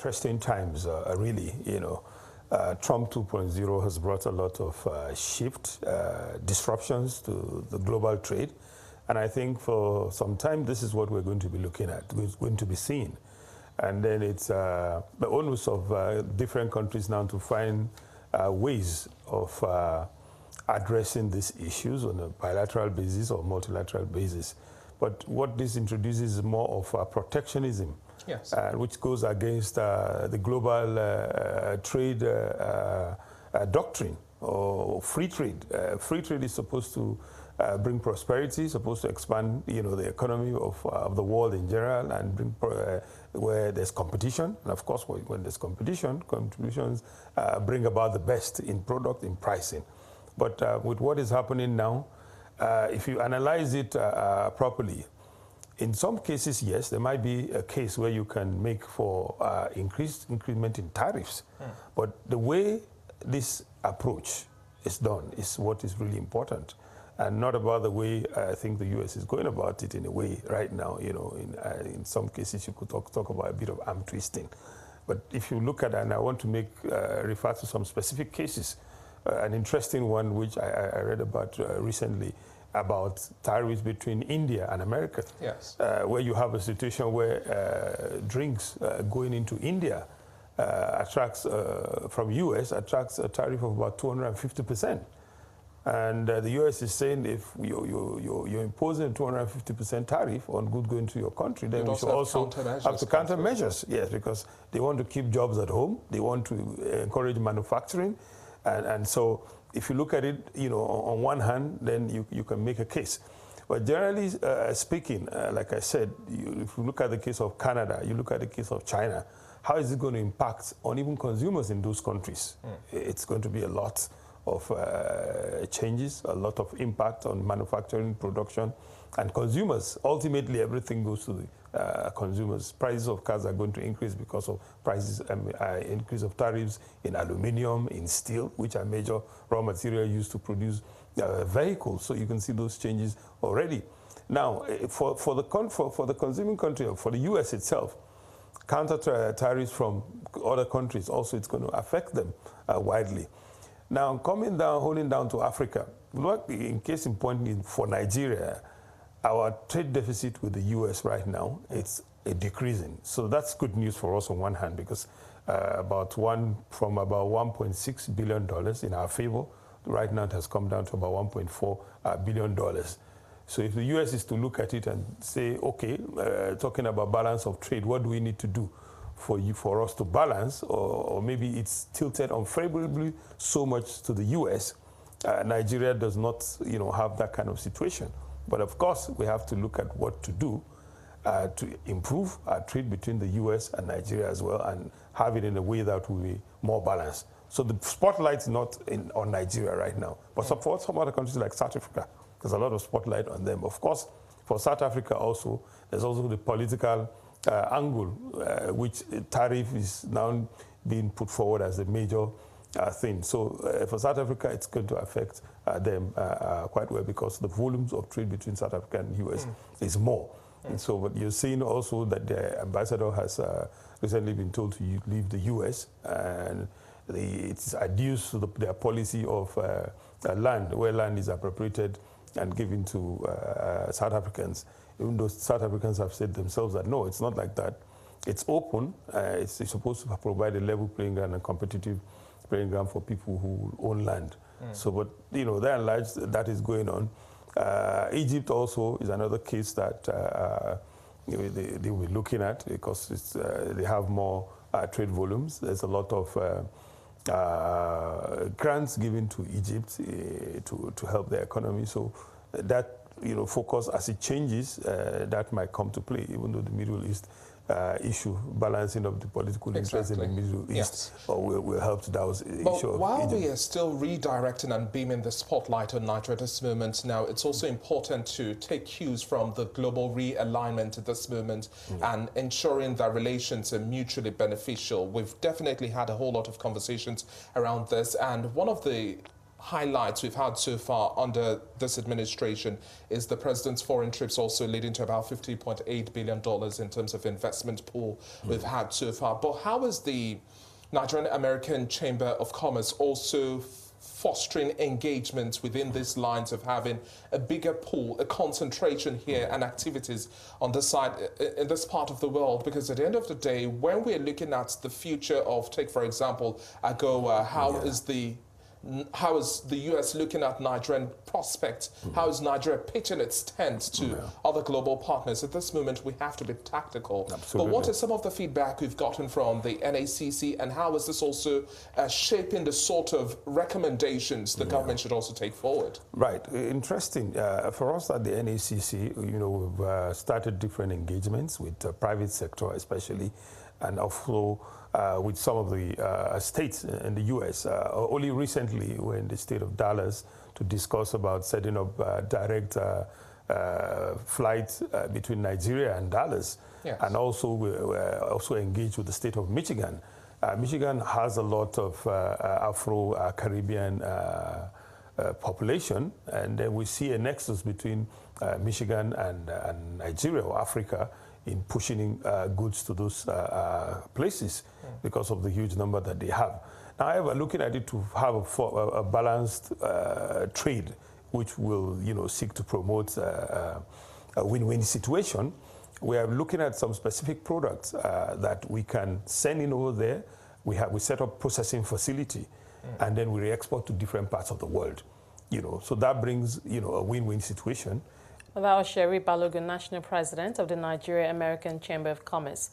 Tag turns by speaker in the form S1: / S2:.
S1: interesting times, really. Trump 2.0 has brought a lot of disruptions to the global trade. And I think for some time, this is what we're going to be looking at, we're going to be seeing. And then it's the onus of different countries now to find ways of addressing these issues on a bilateral basis or multilateral basis. But what this introduces is more of protectionism, yes, which goes against the global trade doctrine or free trade. Free trade is supposed to bring prosperity, supposed to expand, the economy of the world in general, and bring where there's competition. And of course, when there's competitions bring about the best in product, in pricing. But with what is happening now, if you analyze it properly, in some cases, yes, there might be a case where you can make for increment in tariffs. But the way this approach is done is what is really important, and not about the way I think the U.S. is going about it in a way right now. In some cases, you could talk about a bit of arm twisting. But if you look at it, and I want to refer to some specific cases, an interesting one which I read about recently, about tariffs between India and America, yes, where you have a situation where drinks going into India attracts from U.S. attracts a tariff of about 250%. And the U.S. is saying if you're imposing a 250% tariff on goods going to your country, then we should also have to countermeasures. Yes, because they want to keep jobs at home. They want to encourage manufacturing. And so if you look at it, on one hand, then you can make a case. But generally speaking, like I said, if you look at the case of Canada, you look at the case of China, how is it going to impact on even consumers in those countries? It's going to be a lot of changes, a lot of impact on manufacturing, production, and consumers. Ultimately, everything goes to the consumers. Prices of cars are going to increase because of increase of tariffs in aluminum, in steel, which are major raw material used to produce vehicles. So you can see those changes already. Now, for the consuming country, for the U.S. itself, counter tariffs from other countries also it's going to affect them widely. Now, holding down to Africa, look, in case in point for Nigeria, our trade deficit with the U.S. right now, it's decreasing. So that's good news for us on one hand, because from about $1.6 billion in our favor, right now it has come down to about $1.4 billion. So if the U.S. is to look at it and say, okay, talking about balance of trade, what do we need to do for us to balance, or maybe it's tilted unfavorably so much to the U.S. Nigeria does not, have that kind of situation. But of course, we have to look at what to do to improve our trade between the U.S. and Nigeria as well, and have it in a way that will be more balanced. So the spotlight's not on Nigeria right now, but for some other countries like South Africa, there's a lot of spotlight on them. Of course, for South Africa also, there's also the political angle, which tariff is now being put forward as a major thing. So for South Africa, it's going to affect them quite well, because the volumes of trade between South Africa and the U.S. is more. And so what you're seeing also that the ambassador has recently been told to leave the U.S. and it's adduced to their policy of land, where land is appropriated and given to South Africans. Even though South Africans have said themselves that no, it's not like that. It's open. It's supposed to provide a level playing ground and competitive playing ground for people who own land. So, but there and large, that is going on. Egypt also is another case that they will be looking at, because they have more trade volumes. There's a lot of grants given to Egypt to help their economy. So that focus, as it changes, that might come to play, even though the Middle East issue, balancing of the political interest in the Middle East, will help to douse the issue of
S2: while
S1: Egypt.
S2: We are still redirecting and beaming the spotlight on Nigeria at this moment now, it's also important to take cues from the global realignment at this moment and ensuring that relations are mutually beneficial. We've definitely had a whole lot of conversations around this, and one of the highlights we've had so far under this administration is the president's foreign trips, also leading to about $50.8 billion in terms of investment pool we've had so far. But how is the Nigerian-American Chamber of Commerce also fostering engagement within these lines of having a bigger pool, a concentration here and activities on this side, in this part of the world? Because at the end of the day, when we're looking at the future of, take for example, AGOA, how is the US looking at Nigerian prospects? How is Nigeria pitching its tent to other global partners? At this moment, we have to be tactical.
S1: Absolutely.
S2: But what is some of the feedback we've gotten from the NACC, and how is this also shaping the sort of recommendations the government should also take forward?
S1: Right. Interesting. For us at the NACC, we've started different engagements with the private sector, especially, and also with some of the states in the U.S. Only recently, we're in the state of Dallas to discuss about setting up direct flights between Nigeria and Dallas.
S2: Yes.
S1: And also, we're also engaged with the state of Michigan. Michigan has a lot of Afro-Caribbean population, and then we see a nexus between Michigan and Nigeria or Africa in pushing goods to those places because of the huge number that they have. Now, however, looking at it to have a balanced trade, which will seek to promote a win-win situation, we are looking at some specific products that we can send in over there. We set up processing facility, and then we re-export to different parts of the world. So that brings a win-win situation.
S3: That was Sherry Balogun, National President of the Nigeria-American Chamber of Commerce.